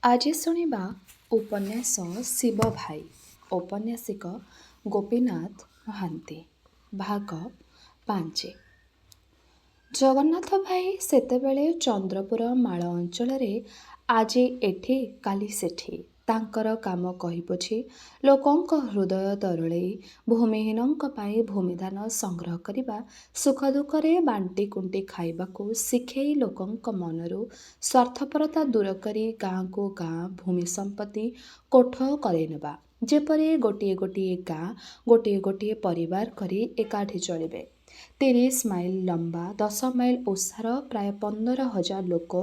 ଆଜି ଶୁଣିବା ଉପନ୍ୟାସ ଶିବ ଭାଇ। ଔପନ୍ୟାସିକ ଗୋପୀନାଥ ମହାନ୍ତି। ଭାଗ 5। ଜଗନ୍ନାଥ ଭାଇ ସେତେବେଳେ ଚନ୍ଦ୍ରପୁର ମାଳ ଅଞ୍ଚଳରେ ଆଜି ଏଠି କାଲି ସେଠି ତାଙ୍କର କାମ କହି ବୁଝି ଲୋକଙ୍କ ହୃଦୟ ତରଳେଇ ଭୂମିହୀନଙ୍କ ପାଇଁ ଭୂମିଦାନ ସଂଗ୍ରହ କରିବା, ସୁଖ ଦୁଃଖରେ ବାଣ୍ଟି କୁଣ୍ଟି ଖାଇବାକୁ ଶିଖେଇ ଲୋକଙ୍କ ମନରୁ ସ୍ୱାର୍ଥପରତା ଦୂର କରି ଗାଁକୁ ଗାଁ ଭୂମି ସମ୍ପତ୍ତି କୋଠ କରେଇ ନେବା, ଯେପରି ଗୋଟିଏ ଗୋଟିଏ ଗାଁ ଗୋଟିଏ ଗୋଟିଏ ପରିବାର କରି ଏକାଠି ଚଳିବେ। 30 ମାଇଲ ଲମ୍ବା 10 ମାଇଲ ଓସାର ପ୍ରାୟ 15,000 ଲୋକ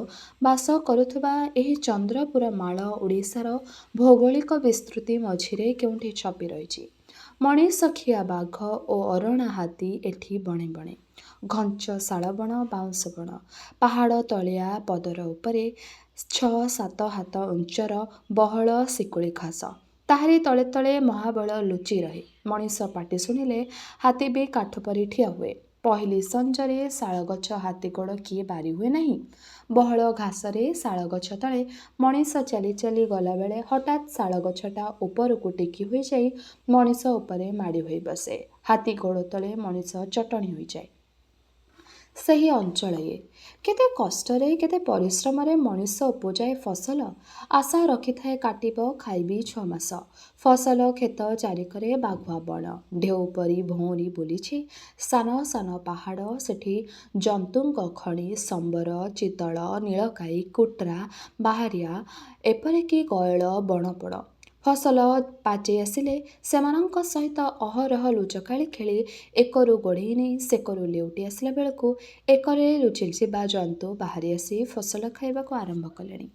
ବାସ କରୁଥିବା ଏହି ଚନ୍ଦ୍ରପୁର ମାଳ ଓଡ଼ିଶାର ଭୌଗୋଳିକ ବିସ୍ତୃତି ମଝିରେ କେଉଁଠି ଛପି ରହିଛି। ମଣିଷଖିଆ ବାଘ ଓ ଅରଣା ହାତୀ ଏଠି ବଣେ ବଣେ। ଘଞ୍ଚ ଶାଳବଣ ବାଉଁଶ ବଣ, ପାହାଡ଼ ତଳିଆ ପଦର ଉପରେ 6-7 ହାତ ଉଞ୍ଚର ବହଳ ଶିକୁଳି ଘାସ। ତାହାରି ତଳେ ତଳେ ମହାବଳ ଲୁଚି ରହେ। ମଣିଷ ପାଟି ଶୁଣିଲେ ହାତୀ ବି କାଠ ପରି ଠିଆ ହୁଏ। ପହିଲି ସଞ୍ଜରେ ଶାଳଗଛ ହାତୀ ଗୋଡ଼ କିଏ ବାରି ହୁଏ ନାହିଁ? ବହଳ ଘାସରେ ଶାଳଗଛ ତଳେ ମଣିଷ ଚାଲି ଚାଲି ଗଲାବେଳେ ହଠାତ୍ ଶାଳଗଛଟା ଉପରକୁ ଟେକି ହୋଇଯାଇ ମଣିଷ ଉପରେ ମାଡ଼ି ହୋଇ ବସେ। ହାତୀ ଗୋଡ଼ ତଳେ ମଣିଷ ଚଟଣି ହୋଇଯାଏ। ସେହି ଅଞ୍ଚଳ ଇଏ। କେତେ କଷ୍ଟରେ କେତେ ପରିଶ୍ରମରେ ମଣିଷ ଉପଜାଏ ଫସଲ। ଆଶା ରଖିଥାଏ କାଟିବ ଖାଇବି 6 ମାସ। ଫସଲ କ୍ଷେତ ଚାରିକରେ ବାଘୁଆ ବଣ। ଢେଉ ପରି ଭଉଁରୀ ବୁଲିଛି। ସାନ ସାନ ପାହାଡ଼, ସେଠି ଜନ୍ତୁଙ୍କ ଖଣି, ସମ୍ବର, ଚିତଳ, ନୀଳକାଇ, କୁଟ୍ରା, ବାହାରିଆ, ଏପରିକି ଗୟଳ, ବଣପୋଡ଼। ଫସଲ ପାଚି ଆସିଲେ ସେମାନଙ୍କ ସହିତ ଅହରହ ଲୁଚକାଳି ଖେଳି ଏକରୁ ଗୋଡ଼େଇ ନେଇ ସେକରୁ ଲେଉଟି ଆସିଲା ବେଳକୁ ଏକରେ ଲୁଚିଯିବା ଜନ୍ତୁ ବାହାରି ଆସି ଫସଲ ଖାଇବାକୁ ଆରମ୍ଭ କଲେଣି।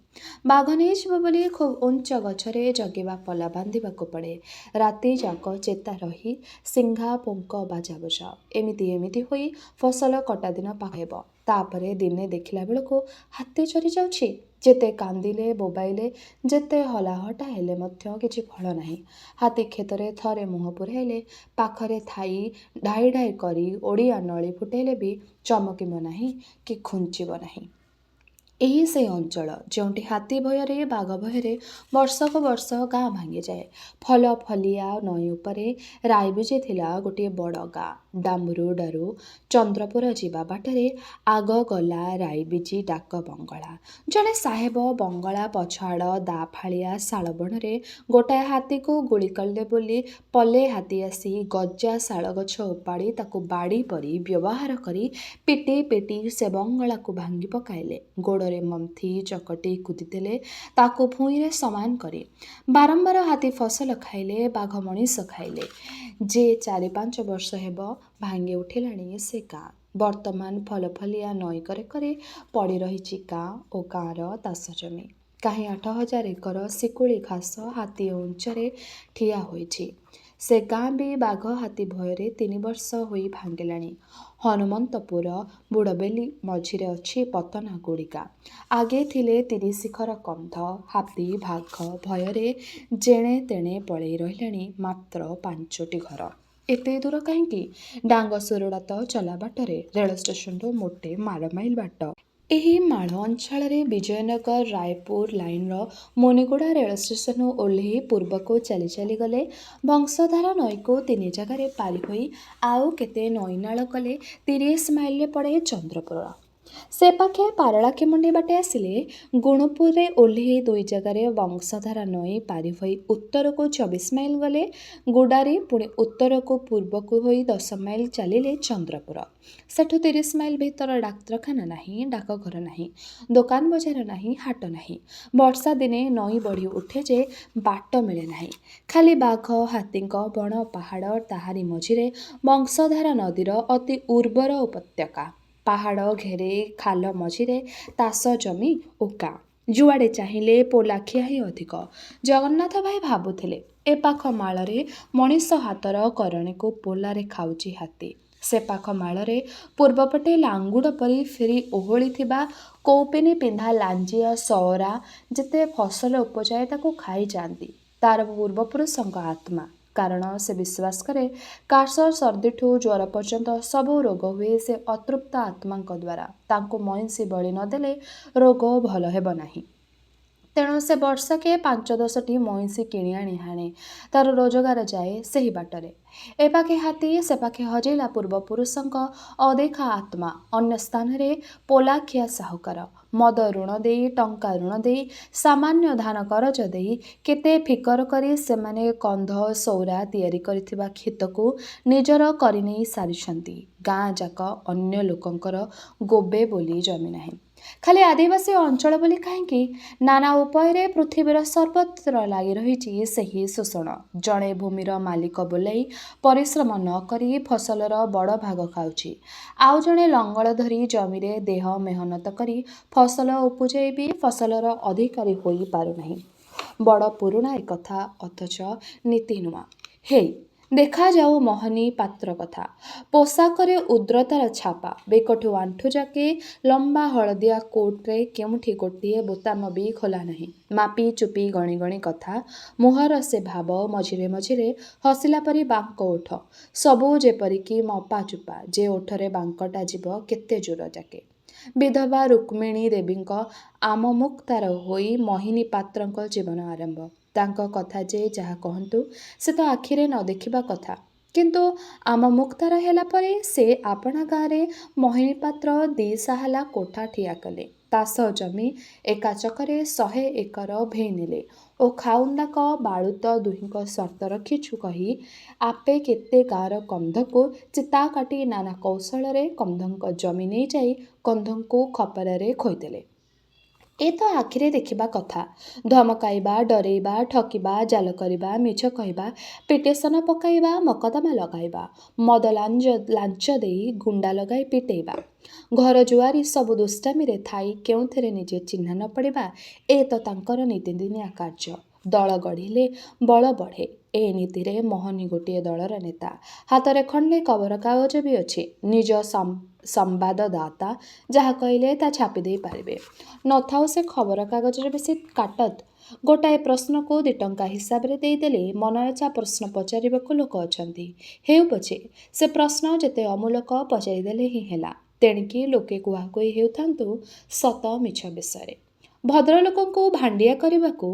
ବାଘ ନେଇଯିବ ବୋଲି ଖୁବ୍ ଉଞ୍ଚ ଗଛରେ ଜଗିବା ପଲା ବାନ୍ଧିବାକୁ ପଡ଼େ। ରାତି ଯାକ ଚେତା ରହି ସିଂଘା ପୁଙ୍କ ବାଜା ବଜାଅ। ଏମିତି ହୋଇ ଫସଲ କଟା ଦିନ ପାଖ ହେବ। ତାପରେ ଦିନେ ଦେଖିଲା ବେଳକୁ ହାତୀ ଚରି ଯାଉଛି। ଯେତେ କାନ୍ଦିଲେ ବୋବାଇଲେ ଯେତେ ହଲାହଟା ହେଲେ ମଧ୍ୟ କିଛି ଫଳ ନାହିଁ। ହାତୀ କ୍ଷେତରେ ଥରେ ମୁହଁ ପୁରାଇଲେ ପାଖରେ ଥାଇ ଢାଇ ଢାଇ କରି ଓଡ଼ିଆ ନଳି ଫୁଟେଇଲେ ବି ଚମକିବ ନାହିଁ କି ଘୁଞ୍ଚିବ ନାହିଁ। ଏହି ସେହି ଅଞ୍ଚଳ ଯେଉଁଠି ହାତୀ ଭୟରେ ବାଘ ଭୟରେ ବର୍ଷକୁ ବର୍ଷ ଗାଁ ଭାଙ୍ଗିଯାଏ। ଫଲ ଫଲିଆ ନଈ ଉପରେ ରାଇବିଜି ଥିଲା ଗୋଟିଏ ବଡ଼ ଗାଁ। ଡାମୁରୁଡ଼ାରୁ ଚନ୍ଦ୍ରପୁର ଯିବା ବାଟରେ ଆଗ ଗଲା ରାଇବିଜି ଡାକ ବଙ୍ଗଳା। ଜଣେ ସାହେବ ବଙ୍ଗଳା ପଛଆଡ଼ ଦାଫାଳିଆ ଶାଳବଣରେ ଗୋଟାଏ ହାତୀକୁ ଗୁଳି କଲେ ବୋଲି ପଲେ ହାତୀ ଆସି ଗଜା ଶାଳଗଛ ଉପାଡ଼ି ତାକୁ ବାଡ଼ି ପରି ବ୍ୟବହାର କରି ପିଟି ପିଟି ସେ ବଙ୍ଗଳାକୁ ଭାଙ୍ଗି ପକାଇଲେ। ଗୋଡ଼ରେ ମନ୍ଥି ଚକଟି କୁଦିଦେଲେ ତାକୁ ଭୂଇଁରେ ସମାନ କରି। ବାରମ୍ବାର ହାତୀ ଫସଲ ଖାଇଲେ, ବାଘ ମଣିଷ ଖାଇଲେ। ଯେ 4-5 ବର୍ଷ ହେବ ଭାଙ୍ଗି ଉଠିଲାଣି ସେ ଗାଁ। ବର୍ତ୍ତମାନ ଫଲଫଲିଆ ନଈ କରେ କରେ ପଡ଼ି ରହିଛି ଗାଁ ଓ ଗାଁର ତାଷ ଜମି। କାହିଁ 8,000 ଏକର ଶିକୁଳି ଘାସ ହାତୀ ଉଞ୍ଚରେ ଠିଆ ହୋଇଛି। ସେ ଗାଁ ବି ବାଘ ହାତୀ ଭୟରେ 3 ବର୍ଷ ହୋଇ ଭାଙ୍ଗିଲାଣି। ହନୁମନ୍ତପୁର ବୁଡ଼ବେଲି ମଝିରେ ଅଛି ପତନାଗୁଡ଼ି ଗାଁ। ଆଗେ ଥିଲେ 30 ଘର କନ୍ଧ। ହାତୀ ବାଘ ଭୟରେ ଯେଣେ ତେଣେ ପଳେଇ ରହିଲେଣି ମାତ୍ର 5ଟି ଘର। ଏତେ ଦୂର କାହିଁକି? ଡାଙ୍ଗ ସୁରୁଡ଼ା ତ ଚଲା ବାଟରେ। ରେଳ ଷ୍ଟେସନରୁ ମୋଟେ 12 ମାଇଲ ବାଟ। ଏହି ମାଳ ଅଞ୍ଚଳରେ ବିଜୟନଗର ରାୟପୁର ଲାଇନର ମୁନିଗୁଡ଼ା ରେଳ ଷ୍ଟେସନରୁ ଓହ୍ଲେଇ ପୂର୍ବକୁ ଚାଲି ଚାଲି ଗଲେ ବଂଶଧାରା ନଈକୁ 3 ଜାଗାରେ ପାରି ହୋଇ ଆଉ କେତେ ନଈନାଳ କଲେ 30 ମାଇଲରେ ପଡ଼େ ଚନ୍ଦ୍ରପୁର। ସେପାଖେ ପାରଳାଖେମୁଣ୍ଡି ବାଟେ ଆସିଲେ ଗୁଣୁପୁରରେ ଓହ୍ଲେଇ 2 ଜାଗାରେ ବଂଶଧାରା ନଈ ପାରି ହୋଇ ଉତ୍ତରକୁ 24 ମାଇଲ ଗଲେ ଗୁଡ଼ାରୀ, ପୁଣି ଉତ୍ତରକୁ ପୂର୍ବକୁ ହୋଇ 10 ମାଇଲ ଚାଲିଲେ ଚନ୍ଦ୍ରପୁର। ସେଠୁ 30 ମାଇଲ ଭିତର ଡାକ୍ତରଖାନା ନାହିଁ, ଡାକଘର ନାହିଁ, ଦୋକାନ ବଜାର ନାହିଁ, ହାଟ ନାହିଁ। ବର୍ଷା ଦିନେ ନଈ ବଢ଼ି ଉଠେ ଯେ ବାଟ ମିଳେ ନାହିଁ। ଖାଲି ବାଘ ହାତୀଙ୍କ ବଣ ପାହାଡ଼, ତାହାରି ମଝିରେ ବଂଶଧାରା ନଦୀର ଅତି ଉର୍ବର ଉପତ୍ୟକା। ପାହାଡ଼ ଘେରେଇ ଖାଲ ମଝିରେ ତାଷ ଜମି ଓ ଗାଁ। ଯୁଆଡ଼େ ଚାହିଁଲେ ପୋଲାଖିଆ ହିଁ ଅଧିକ। ଜଗନ୍ନାଥ ଭାଇ ଭାବୁଥିଲେ, ଏ ପାଖ ମାଳରେ ମଣିଷ ହାତର କରଣୀକୁ ପୋଲାରେ ଖାଉଛି ହାତୀ। ସେପାଖ ମାଳରେ ପୂର୍ବପଟେ ଲାଙ୍ଗୁଡ଼ ପରି ଫେରି ଓହଳିଥିବା କୌପିନି ପିନ୍ଧା ଲାଞ୍ଜିଆ ସଅରା ଯେତେ ଫସଲ ଉପଜାଏ ତାକୁ ଖାଇଯାଆନ୍ତି ତାର ପୂର୍ବପୁରୁଷଙ୍କ ଆତ୍ମା। କାରଣ ସେ ବିଶ୍ୱାସ କରେ କାଶ ସର୍ଦ୍ଦିଠୁ ଜ୍ୱର ପର୍ଯ୍ୟନ୍ତ ସବୁ ରୋଗ ହୁଏ ସେ ଅତୃପ୍ତ ଆତ୍ମାଙ୍କ ଦ୍ୱାରା। ତାଙ୍କୁ ମଇଁଷି ବଳି ନ ଦେଲେ ରୋଗ ଭଲ ହେବ ନାହିଁ। ତେଣୁ ସେ ବର୍ଷକେ 5-10ଟି ମଇଁଷି କିଣି ଆଣି ହାଣେ। ତାର ରୋଜଗାର ଯାଏ ସେହି ବାଟରେ। ଏପାଖେ ହାତୀ ସେପାଖେ ହଜେଇଲା ପୂର୍ବପୁରୁଷଙ୍କ ଅଦେଖା ଆତ୍ମା। ଅନ୍ୟ ସ୍ଥାନରେ ପୋଲାଖିଆ ସାହୁକାର ମଦ ଋଣ ଦେଇ, ଟଙ୍କା ଋଣ ଦେଇ, ସାମାନ୍ୟ ଧାନ କରଜ ଦେଇ କେତେ ଫିକର କରି ସେମାନେ କନ୍ଧ ସଉରା ତିଆରି କରିଥିବା କ୍ଷେତକୁ ନିଜର କରିନେଇ ସାରିଛନ୍ତି। ଗାଁ ଯାକ ଅନ୍ୟ ଲୋକଙ୍କର ଗୋବେ ବୋଲି ଜମି ନାହିଁ। ଖାଲି ଆଦିବାସୀ ଅଞ୍ଚଳ ବୋଲି କାହିଁକି, ନାନା ଉପାୟରେ ପୃଥିବୀର ସର୍ବତ୍ର ଲାଗି ରହିଛି ସେହି ଶୋଷଣ। ଜଣେ ଭୂମିର ମାଲିକ ବୋଲେଇ ପରିଶ୍ରମ ନ କରି ଫସଲର ବଡ଼ ଭାଗ ଖାଉଛି। ଆଉ ଜଣେ ଲଙ୍ଗଳ ଧରି ଜମିରେ ଦେହ ମେହନତ କରି ଫସଲ ଉପୁଜାଇ ବି ଫସଲର ଅଧିକାରୀ ହୋଇ ପାରୁନାହିଁ। ବଡ଼ ପୁରୁଣା ଏକଥା, ଅଥଚ ନୀତି ନୂଆ। ହେଇ ଦେଖାଯାଉ ମୋହନୀ ପାତ୍ର କଥା। ପୋଷାକରେ ଉଦ୍ରତାର ଛାପା। ବେକଠୁ ଆଣ୍ଠୁ ଯାକେ ଲମ୍ବା ହଳଦିଆ କୋଟ୍ରେ କେଉଁଠି ଗୋଟିଏ ବୋତାମ ବି ଖୋଲା ନାହିଁ। ମାପି ଚୁପି ଗଣି ଗଣି କଥା। ମୁହଁର ସେ ଭାବ, ମଝିରେ ମଝିରେ ହସିଲା ପରି ବାଙ୍କ ଓଠ। ସବୁ ଯେପରିକି ମପାଚୁପା। ଯେ ଓଠରେ ବାଙ୍କଟା ଯିବ କେତେ ଦୂର ଯାକେ। ବିଧବା ରୁକ୍ମିଣୀ ଦେବୀଙ୍କ ଆମମୁକ୍ତାର ହୋଇ ମୋହିନୀ ପାତ୍ରଙ୍କ ଜୀବନ ଆରମ୍ଭ। ତାଙ୍କ କଥା ଯେ ଯାହା କହନ୍ତୁ, ସେ ତ ଆଖିରେ ନ ଦେଖିବା କଥା। କିନ୍ତୁ ଆମମୁକ୍ତାର ହେଲା ପରେ ସେ ଆପଣା ଗାଁରେ ମୋହିନୀ ପାତ୍ର 2 ସାହାଲା କୋଠା ଠିଆ କଲେ। ତାସ ଜମି ଏକାଚକରେ 100 ଏକର ଭେଇ ନେଲେ ଓ ଖାଉନ୍ଦାକ ବାଳୁତ ଦୁହିଁଙ୍କ ସ୍ୱାର୍ଥ ରଖିଛୁ କହି ଆପେ କେତେ ଗାଁର କନ୍ଧକୁ ଚିତା କାଟି ନାନା କୌଶଳରେ କନ୍ଧଙ୍କ ଜମି ନେଇଯାଇ କନ୍ଧଙ୍କୁ ଖପରାରେ ଖୋଇଦେଲେ। ଏ ତ ଆଖିରେ ଦେଖିବା କଥା। ଧମକାଇବା, ଡରେଇବା, ଠକିବା, ଜାଲ କରିବା, ମିଛ କହିବା, ପିଟିସନ ପକାଇବା, ମକଦ୍ଦମା ଲଗାଇବା, ମଦ ଲାଞ୍ଚ ଦେଇ ଗୁଣ୍ଡା ଲଗାଇ ପିଟେଇବା, ଘର ଜୁଆରୀ ସବୁ ଦୁଷ୍ଟାମିରେ ଥାଇ କେଉଁଥିରେ ନିଜେ ଚିହ୍ନା ନ ପଡ଼ିବା, ଏ ତ ତାଙ୍କର ନିତିଦିନିଆ କାର୍ଯ୍ୟ। ଦଳ ଗଢ଼ିଲେ ବଳ ବଢ଼େ। ଏ ନୀତିରେ ମୋହନୀ ଗୋଟିଏ ଦଳର ନେତା। ହାତରେ ଖଣ୍ଡେ ଖବରକାଗଜ ବି ଅଛି। ନିଜ ସମ୍ବାଦଦାତା ଯାହା କହିଲେ ତା ଛାପି ଦେଇ ପାରିବେ। ନଥାଉ ସେ ଖବରକାଗଜରେ ବେଶୀ କାଟତ। ଗୋଟାଏ ପ୍ରଶ୍ନକୁ 2 ଟଙ୍କା ହିସାବରେ ଦେଇଦେଲେ ମନଇଚ୍ଛା ପ୍ରଶ୍ନ ପଚାରିବାକୁ ଲୋକ ଅଛନ୍ତି। ହେଉ ପଛେ ସେ ପ୍ରଶ୍ନ ଯେତେ ଅମୂଳକ ପଚାରିଦେଲେ ହିଁ ହେଲା। ତେଣିକି ଲୋକେ କୁହାକୁହି ହେଉଥାନ୍ତୁ ସତ ମିଛ ବିଷୟରେ। ଭଦ୍ରଲୋକଙ୍କୁ ଭାଣ୍ଡିଆ କରିବାକୁ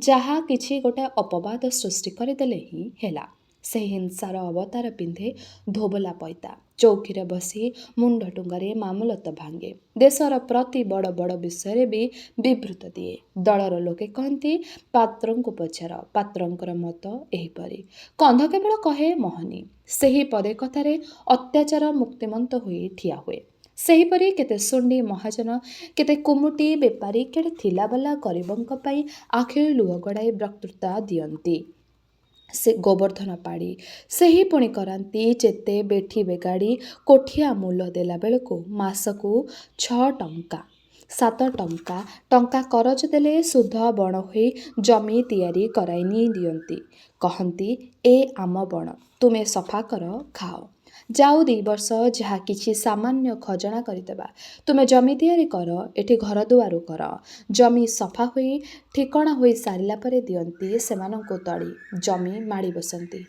ଯାହା କିଛି ଗୋଟାଏ ଅପବାଦ ସୃଷ୍ଟି କରିଦେଲେ ହିଁ ହେଲା। ସେ ହିଂସାର ଅବତାର ପିନ୍ଧେ ଧୋବଲା ପଇତା। ଚୌକିରେ ବସି ମୁଣ୍ଡ ଟୁଙ୍ଗାରେ ମାମଲତ ଭାଙ୍ଗେ। ଦେଶର ପ୍ରତି ବଡ଼ ବଡ଼ ବିଷୟରେ ବି ବିବୃତ ଦିଏ। ଦଳର ଲୋକେ କହନ୍ତି ପାତ୍ରଙ୍କୁ ପଚାର। ପାତ୍ରଙ୍କର ମତ ଏହିପରି। କନ୍ଧ କେବଳ କହେ ମୋହନୀ। ସେହି ପଦେ କଥାରେ ଅତ୍ୟାଚାର ମୁକ୍ତିମନ୍ତ ହୋଇ ଠିଆ ହୁଏ। ସେହିପରି କେତେ ଶୁଣ୍ଡି ମହାଜନ, କେତେ କୁମୁଟି ବେପାରୀ, କେଡ଼େ ଥିଲାବାଲା ଗରିବଙ୍କ ପାଇଁ ଆଖିରୁ ଲୁହ ଗଡ଼ାଇ ବକ୍ତୃତା ଦିଅନ୍ତି। ସେ ଗୋବର୍ଦ୍ଧନ ପାଡ଼ି। ସେହି ପୁଣି କରାନ୍ତି ଯେତେ ବେଠି ବେଗାଡ଼ି କୋଠିଆ ମୂଲ ଦେଲା ବେଳକୁ ମାସକୁ 6 ଟଙ୍କା 7 ଟଙ୍କା ଟଙ୍କା କରଜ ଦେଲେ ସୁଧ ବଣ ହୋଇ ଜମି ତିଆରି କରାଇନି ଦିଅନ୍ତି। କହନ୍ତି ଏ ଆମ ବଣ, ତୁମେ ସଫା କର, ଖାଅ। ଯାଉ 2 ବର୍ଷ ଯାହା କିଛି ସାମାନ୍ୟ ଖଜଣା କରିଦେବା। ତୁମେ ଜମି ତିଆରି କର, ଏଠି ଘରଦୁଆର କର। ଜମି ସଫା ହୋଇ ଠିକଣା ହୋଇ ସାରିଲା ପରେ ଦିଅନ୍ତି ସେମାନଙ୍କୁ ତଳି। ଜମି ମାଡ଼ି ବସନ୍ତି।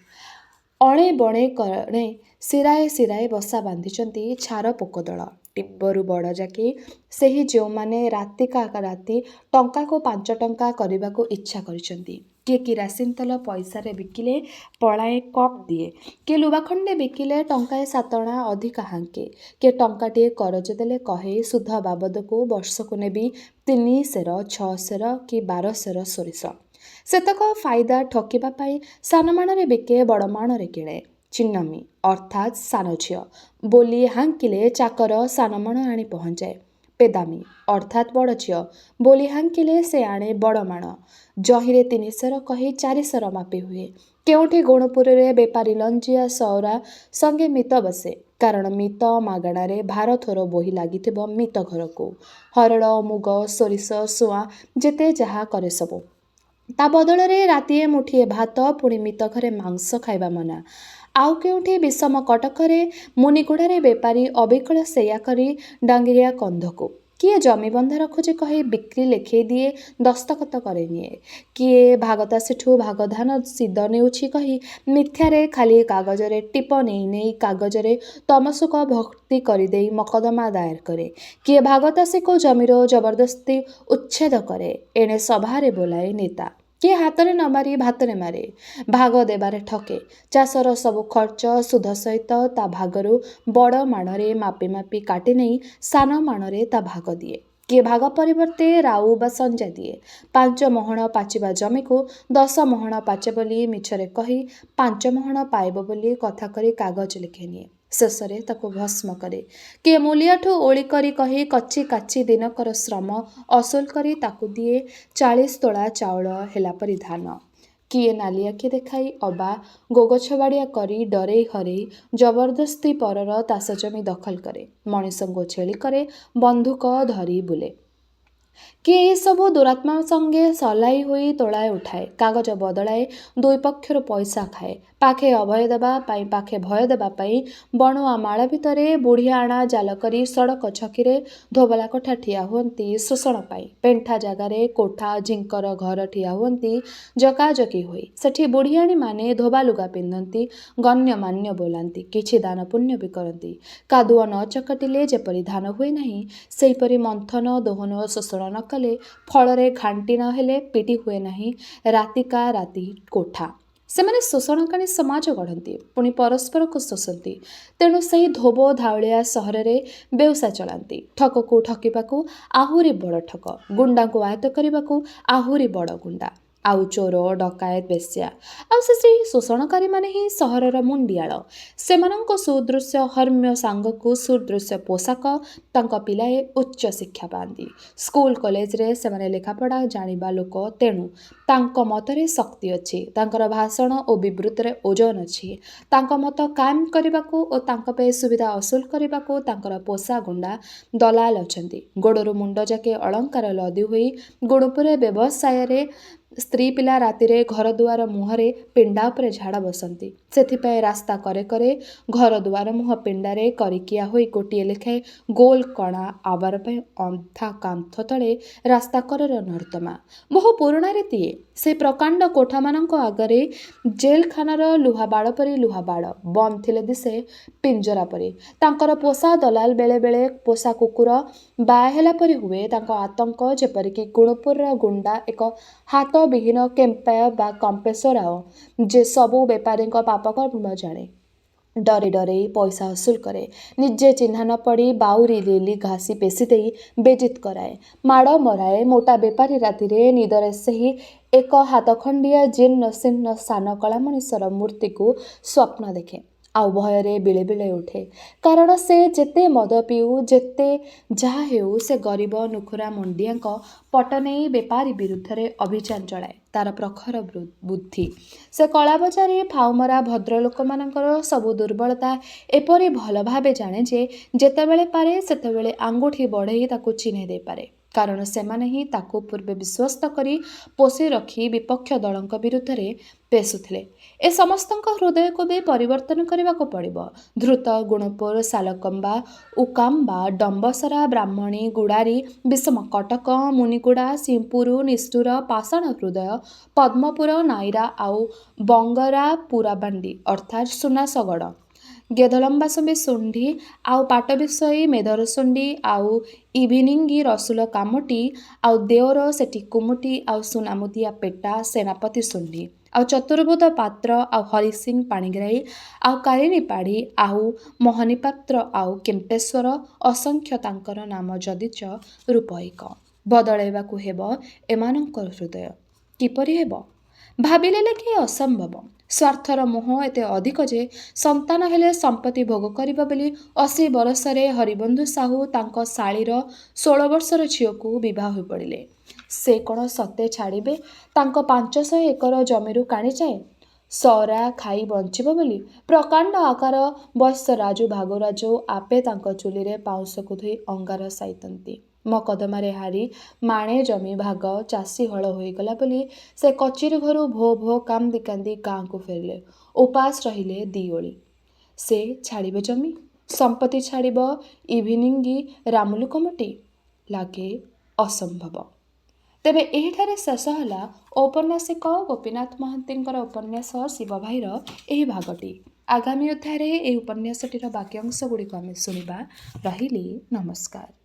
ଅଣେ ବଣେ କଣେ ଶିରାଏ ଶିରାଏ ବସା ବାନ୍ଧିଛନ୍ତି ଛାର ପୋକଦଳ। ଟିବରୁ ବଡ଼ ଯାକେ ସେହି ଯେଉଁମାନେ ରାତିକା ରାତି ଟଙ୍କାକୁ 5 ଟଙ୍କା କରିବାକୁ ଇଚ୍ଛା କରିଛନ୍ତି। କିଏ କିରାସିନ ତେଲ ପଇସାରେ ବିକିଲେ ପଳାଏ କପ୍ ଦିଏ। କିଏ ଲୁଗାଖଣ୍ଡେ ବିକିଲେ ଟଙ୍କାଏ 7 ଅଣା ଅଧିକା ହାଙ୍କେ। କିଏ ଟଙ୍କାଟିଏ କରଜ ଦେଲେ କହେ ସୁଧ ବାବଦକୁ ବର୍ଷକୁ ନେବି 3 ସେର, 6 ସେର କି 12 ସେର ସୋରିଷ। ସେତକ ଫାଇଦା ଠକିବା ପାଇଁ ସାନମାଣରେ ବିକେ, ବଡ଼ମାଣରେ କିଣେ। ଚିହ୍ନମି ଅର୍ଥାତ୍ ସାନ ଝିଅ ବୋଲି ହାଙ୍କିଲେ ଚାକର ସାନମାଣ ଆଣି ପହଞ୍ଚାଏ। ପେଦାମି ଅର୍ଥାତ୍ ବଡ଼ ଝିଅ ବୋଲି ହାଙ୍କିଲେ ସେ ଆଣେ ବଡ଼ମାଣ। ଜହିରେ 3 ସେର କହି 4 ସେର ମାପି ହୁଏ। କେଉଁଠି ଗୁଣପୁରରେ ବେପାରୀ ଲଞ୍ଜିଆ ସଉରା ସଙ୍ଗେ ମିତ ବସେ। କାରଣ ମିତ ମାଗଣାରେ ଭାର ଥୋର ବୋହି ଲାଗିଥିବ ମିତ ଘରକୁ। ହରଡ଼, ମୁଗ, ସୋରିଷ, ସୁଆଁ ଯେତେ ଯାହା କରେ ସବୁ। ତା ବଦଳରେ ରାତିଏ ମୁଠିଏ ଭାତ, ପୁଣି ମିତ ଘରେ ମାଂସ ଖାଇବା ମନା। ଆଉ କେଉଁଠି ବିଷମ କଟକରେ ମୁନିଗୁଡ଼ାରେ ବେପାରୀ ଅବିକଳ ସେଇଆ କରି ଡାଙ୍ଗିରିଆ କନ୍ଧକୁ କିଏ ଜମି ବନ୍ଧା ରଖୁଛି କହି ବିକ୍ରି ଲେଖେଇ ଦିଏ, ଦସ୍ତଖତ କରିନିଏ। କିଏ ଭାଗତା ସେଠୁ ଭାଗ ଧାନ ସିଦ ନେଉଛି କହି ମିଥ୍ୟାରେ ଖାଲି କାଗଜରେ ଟିପ ନେଇ ନେଇ କାଗଜରେ ତମସୁକ ଭର୍ତ୍ତି କରିଦେଇ ମକଦ୍ଦମା ଦାଏର କରେ। କିଏ ଭାଗତାସୀକୁ ଜମିର ଜବରଦସ୍ତି ଉଚ୍ଛେଦ କରେ। ଏଣେ ସଭାରେ ବୋଲାଏ ନେତା। କିଏ ହାତରେ ନ ମାରି ଭାତରେ ମାରେ। ଭାଗ ଦେବାରେ ଠକେ। ଚାଷର ସବୁ ଖର୍ଚ୍ଚ ସୁଧ ସହିତ ତା ଭାଗରୁ ବଡ଼ ମାଣରେ ମାପି ମାପି କାଟି ନେଇ ସାନ ମାଣରେ ତା ଭାଗ ଦିଏ। କିଏ ଭାଗ ପରିବର୍ତ୍ତେ ରାଉ ବା ସଞ୍ଜା ଦିଏ। 5 ମହଣ ପାଚିବା ଜମିକୁ 10 ମହଣ ପାଚେ ବୋଲି ମିଛରେ କହି 5 ମହଣ ପାଇବ ବୋଲି କଥା କରି କାଗଜ ଲେଖି ନିଏ। ଶେଷରେ ତାକୁ ଭସ୍ମ କରେ। କିଏ ମୂଲିଆଠୁ ଓଳି କରି କହି କଚି କାଚି ଦିନକର ଶ୍ରମ ଅସୁଲ କରି ତାକୁ ଦିଏ 40 ତୋଳା ଚାଉଳ ହେଲା ପରି ଧାନ। କିଏ ନାଲି ଆଖି ଦେଖାଇ ଅବା ଗୋଗଛବାଡ଼ିଆ କରି ଡରେଇ ହରେଇ ଜବରଦସ୍ତି ପରର ତାସ ଜମି ଦଖଲ କରେ। ମଣିଷଙ୍କୁ ଛେଳି କରେ, ବନ୍ଧୁକ ଧରି ବୁଲେ। କିଏ ଏସବୁ ଦୁରାତ୍ମା ସଙ୍ଗେ ସଲାଇ ହୋଇ ତୋଳାଏ ଉଠାଏ, କାଗଜ ବଦଳାଏ, ଦୁଇ ପକ୍ଷରୁ ପଇସା ଖାଏ। ପାଖେ ଅଭୟ ଦେବା ପାଇଁ ପାଖେ ଭୟ ଦେବା ପାଇଁ ବଣୁଆ ମାଳ ଭିତରେ ବୁଢ଼ିଆ ଆଣା ଜାଲ କରି ସଡ଼କ ଛକିରେ ଧୋବଲା କୋଠା ଠିଆ ହୁଅନ୍ତି ଶୋଷଣ ପାଇଁ। ପେଣ୍ଠା ଜାଗାରେ କୋଠା ଝିଙ୍କର ଘର ଠିଆ ହୁଅନ୍ତି ଜକାଜକି ହୋଇ। ସେଠି ବୁଢ଼ିଆଣୀମାନେ ଧୋବା ଲୁଗା ପିନ୍ଧନ୍ତି, ଗଣ୍ୟମାନ୍ୟ ବୋଲାନ୍ତି, କିଛି ଦାନ ପୁଣ୍ୟ ବି କରନ୍ତି। କାଦୁଅ ନ ଚକଟିଲେ ଯେପରି ଧାନ ହୁଏ ନାହିଁ, ସେହିପରି ମନ୍ଥନ ଦୋହନ ଶୋଷଣ ନ କଲେ, ଫଳରେ ଘାଣ୍ଟି ନ ହେଲେ ପିଟି ହୁଏ ନାହିଁ ରାତିକା ରାତି କୋଠା। ସେମାନେ ଶୋଷଣକାରୀ ସମାଜ ଗଢ଼ନ୍ତି, ପୁଣି ପରସ୍ପରକୁ ଶୋଷନ୍ତି। ତେଣୁ ସେହି ଧୋବ ଧାଉଳିଆ ସହରରେ ବେଉସା ଚଳାନ୍ତି। ଠକକୁ ଠକିବାକୁ ଆହୁରି ବଡ଼ ଠକ, ଗୁଣ୍ଡାଙ୍କୁ ଆୟତ୍ତ କରିବାକୁ ଆହୁରି ବଡ଼ ଗୁଣ୍ଡା, ଆଉ ଚୋର ଡକାୟତ ବେଶ୍ୟା, ଆଉ ସେଇ ଶୋଷଣକାରୀମାନେ ହିଁ ସହରର ମୁଣ୍ଡିଆଳ। ସେମାନଙ୍କ ସୁଦୃଶ୍ୟ ହର୍ମ୍ୟ ସାଙ୍ଗକୁ ସୁଦୃଶ୍ୟ ପୋଷାକ ତାଙ୍କ ପିଲାଏ ଉଚ୍ଚ ଶିକ୍ଷା ପାଆନ୍ତି। ସ୍କୁଲ କଲେଜରେ ସେମାନେ ଲେଖାପଢ଼ା ଜାଣିବା ଲୋକ, ତେଣୁ ତାଙ୍କ ମତରେ ଶକ୍ତି ଅଛି, ତାଙ୍କର ଭାଷଣ ଓ ବିବୃତିରେ ଓଜନ ଅଛି। ତାଙ୍କ ମତ କାଏମ କରିବାକୁ ଓ ତାଙ୍କ ପାଇଁ ସୁବିଧା ଅସୁଲ କରିବାକୁ ତାଙ୍କର ପୋଷା ଗୁଣ୍ଡା ଦଲାଲ ଅଛନ୍ତି। ଗୋଡ଼ରୁ ମୁଣ୍ଡ ଯାକେ ଅଳଙ୍କାର ଲଦି ହୋଇ ଗୁଣୁପୁରେ ବ୍ୟବସାୟରେ ସ୍ତ୍ରୀ ପିଲା ରାତିରେ ଘରଦୁଆର ମୁହଁରେ ପିଣ୍ଡା ଉପରେ ଝାଡ଼ା ବସନ୍ତି। ସେଥିପାଇଁ ରାସ୍ତା କରେ କରେ ଘର ଦୁଆର ମୁହଁ ପିଣ୍ଡାରେ କରିକିଆ ହୋଇ ଗୋଟିଏ ଲେଖାଏଁ ଗୋଲ କଣା ଆବାର ପାଇଁ ଅନ୍ଥା କାନ୍ଥ ତଳେ ରାସ୍ତା କଡ଼ର ନର୍ଦ୍ଦମା। ବହୁ ପୁରୁଣା ରୀତିଏ। ସେ ପ୍ରକାଣ୍ଡ କୋଠାମାନଙ୍କ ଆଗରେ ଜେଲଖାନାର ଲୁହାବାଡ଼ ପରି ଲୁହାବାଡ଼, ବନ୍ଦ ଥିଲେ ଦିଶେ ପିଞ୍ଜରା ପରି। ତାଙ୍କର ପୋଷା ଦଲାଲ ବେଳେ ବେଳେ ପୋଷା କୁକୁର ବାଏ ହେଲା ପରି ହୁଏ ତାଙ୍କ ଆତଙ୍କ, ଯେପରିକି ଗୁଣୁପୁରର ଗୁଣ୍ଡା ଏକ ହାତବିହୀନ କେମ୍ପାୟ ବା କମ୍ପେଶ୍ୱରାଓ, ଯେ ସବୁ ବେପାରୀଙ୍କ ପାପକର୍ମ ଜାଣେ। ଡରେଇ ଡରେଇ ପଇସା ଅସୁଲ କରେ। ନିଜେ ଚିହ୍ନା ନ ପଡ଼ି ବାଉରି ରେଲି ଘାସି ପେଷି ଦେଇ ବେଜିତ କରାଏ, ମାଡ଼ ମରାଏ। ମୋଟା ବେପାରୀ ରାତିରେ ନିଦରେ ସେହି ଏକ ହାତଖଣ୍ଡିଆ ଜୀର୍ଣ୍ଣ ଶୀର୍ଣ୍ଣ ସାନ କଳା ମଣିଷର ମୂର୍ତ୍ତିକୁ ସ୍ୱପ୍ନ ଦେଖେ, ଆଉ ଭୟରେ ବିଳେ ବିଳେ ଉଠେ। କାରଣ ସେ ଯେତେ ମଦ ପିଉ, ଯେତେ ଯାହା ହେଉ, ସେ ଗରିବ ନୁଖୁରା ମୁଣ୍ଡିଆଙ୍କ ପଟ ନେଇ ବେପାରୀ ବିରୁଦ୍ଧରେ ଅଭିଯାନ ଚଳାଏ। ତାର ପ୍ରଖର ବୁଦ୍ଧି। ସେ କଳାବଜାରୀ ଫାଉମରା ଭଦ୍ରଲୋକମାନଙ୍କର ସବୁ ଦୁର୍ବଳତା ଏପରି ଭଲ ଭାବେ ଜାଣେ ଯେ ଯେତେବେଳେ ପାରେ ସେତେବେଳେ ଆଙ୍ଗୁଠି ବଢ଼େଇ ତାକୁ ଚିହ୍ନେଇ ଦେଇପାରେ। କାରଣ ସେମାନେ ହିଁ ତାକୁ ପୂର୍ବେ ବିଶ୍ୱସ୍ତ କରି ପୋଷି ରଖି ବିପକ୍ଷ ଦଳଙ୍କ ବିରୁଦ୍ଧରେ ପେଷୁଥିଲେ। ଏ ସମସ୍ତଙ୍କ ହୃଦୟକୁ ବି ପରିବର୍ତ୍ତନ କରିବାକୁ ପଡ଼ିବ। ଧୂର୍ତ୍ତ, ଗୁଣପୁର, ସାଲକମ୍ବା, ଉକାମ୍ବା, ଡମ୍ବସରା, ବ୍ରାହ୍ମଣୀ, ଗୁଡ଼ାରୀ, ବିଷମ କଟକ, ମୁନିଗୁଡ଼ା, ସିଂପୁର, ନିଷ୍ଠୁର, ପାଷାଣ ହୃଦୟ, ପଦ୍ମପୁର, ନାଇରା ଆଉ ବଙ୍ଗରା ପୁରାବାଣ୍ଡି ଅର୍ଥାତ୍ ସୁନାସଗଡ଼, ଗେଧଲମ୍ବାସମ୍ବି ଶୁଣ୍ଢି ଆଉ ପାଟବିଷୟୀ ମେଦରଶୁଣ୍ଡି ଆଉ ଇଭିନିଙ୍ଗି ରସୁଲ କାମଟି ଆଉ ଦେଓର ସେଠି କୁମୁଟି ଆଉ ସୁନାମୁଦିଆ ପେଟା ସେନାପତି ଶୁଣ୍ଢି ଆଉ ଚତୁର୍ବୋଧ ପାତ୍ର ଆଉ ହରିସିଂ ପାଣିଗ୍ରାହୀ ଆଉ କାଳିନୀ ପାଢ଼ୀ ଆଉ ମୋହନୀ ପାତ୍ର ଆଉ କେମ୍ପେଶ୍ୱର ଅସଂଖ୍ୟ ତାଙ୍କର ନାମ ଯଦିଚ ରୂପ ଏକ। ବଦଳାଇବାକୁ ହେବ ଏମାନଙ୍କର ହୃଦୟ। କିପରି ହେବ? ଭାବିଲେ ଲେଖି ଅସମ୍ଭବ। ସ୍ୱାର୍ଥର ମୋହ ଏତେ ଅଧିକ ଯେ ସନ୍ତାନ ହେଲେ ସମ୍ପତ୍ତି ଭୋଗ କରିବ ବୋଲି 80 ବରଷରେ ହରିବନ୍ଧୁ ସାହୁ ତାଙ୍କ ଶାଳୀର 16 ବର୍ଷର ଝିଅକୁ ବିଭା ହୋଇ ପଡ଼ିଲେ। ସେ କ'ଣ ସତେ ଛାଡ଼ିବେ ତାଙ୍କ 500 ଏକର ଜମିରୁ କାଣିଚାଏ? ସରା ଖାଇ ବଞ୍ଚିବ ବୋଲି ପ୍ରକାଣ୍ଡ ଆକାର ବୟସ୍କ ରାଜୁ ଭାଗରାଜୁ ଆପେ ତାଙ୍କ ଚୁଲିରେ ପାଉଁଶକୁ ଧୋଇ ଅଙ୍ଗାର ସାଇତନ୍ତି। ମକଦ୍ଦମାରେ ହାରି ମାଣେ ଜମି ଭାଗ ଚାଷୀ ହଳ ହୋଇଗଲା ବୋଲି ସେ କଚେରୀ ଘରୁ ଭୋ ଭୋ କାନ୍ଦି କାନ୍ଦି ଗାଁକୁ ଫେରିଲେ। ଉପାସ ରହିଲେ 2 ଓଳି। ସେ ଛାଡ଼ିବେ ଜମି, ସମ୍ପତ୍ତି ଛାଡ଼ିବ ଇଭିନିଙ୍ଗି ରାମୁଲୁ କମିଟି। ଲାଗେ ଅସମ୍ଭବ। ତେବେ ଏହିଠାରେ ଶେଷ ହେଲା ଔପନ୍ୟାସିକ ଗୋପୀନାଥ ମହାନ୍ତିଙ୍କର ଉପନ୍ୟାସ ଶିବଭାଇର ଏହି ଭାଗଟି। ଆଗାମୀ ଅଧ୍ୟାୟରେ ଏହି ଉପନ୍ୟାସଟିର ବାକ୍ୟାଂଶ ଗୁଡ଼ିକ ଆମେ ଶୁଣିବା। ରହିଲି, ନମସ୍କାର।